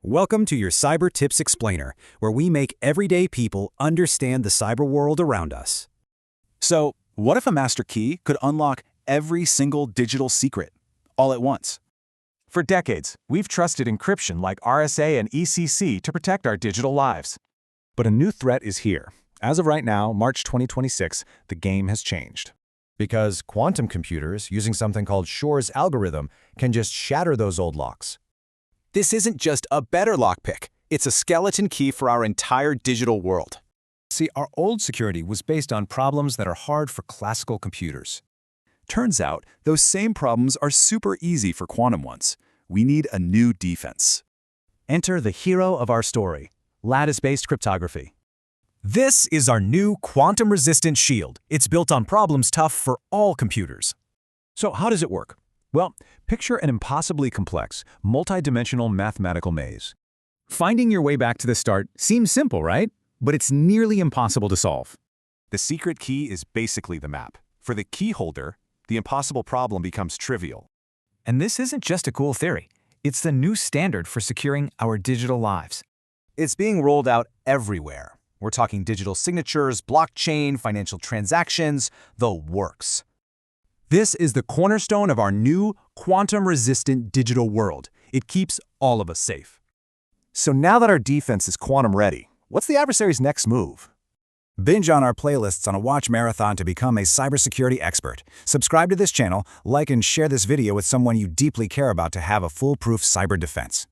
Welcome to your Cyber Tips Explainer, where we make everyday people understand the cyber world around us. So, what if a master key could unlock every single digital secret, all at once? For decades, we've trusted encryption like RSA and ECC to protect our digital lives. But a new threat is here. As of right now, March 2026, the game has changed. Because quantum computers, using something called Shor's algorithm, can just shatter those old locks. This isn't just a better lockpick, it's a skeleton key for our entire digital world. See, our old security was based on problems that are hard for classical computers. Turns out, those same problems are super easy for quantum ones. We need a new defense. Enter the hero of our story, lattice-based cryptography. This is our new quantum-resistant shield. It's built on problems tough for all computers. So how does it work? Well, picture an impossibly complex, multi-dimensional mathematical maze. Finding your way back to the start seems simple, right? But it's nearly impossible to solve. The secret key is basically the map. For the key holder, the impossible problem becomes trivial. And this isn't just a cool theory. It's the new standard for securing our digital lives. It's being rolled out everywhere. We're talking digital signatures, blockchain, financial transactions, the works. This is the cornerstone of our new quantum-resistant digital world. It keeps all of us safe. So now that our defense is quantum ready, what's the adversary's next move? Binge on our playlists on a watch marathon to become a cybersecurity expert. Subscribe to this channel, like and share this video with someone you deeply care about to have a foolproof cyber defense.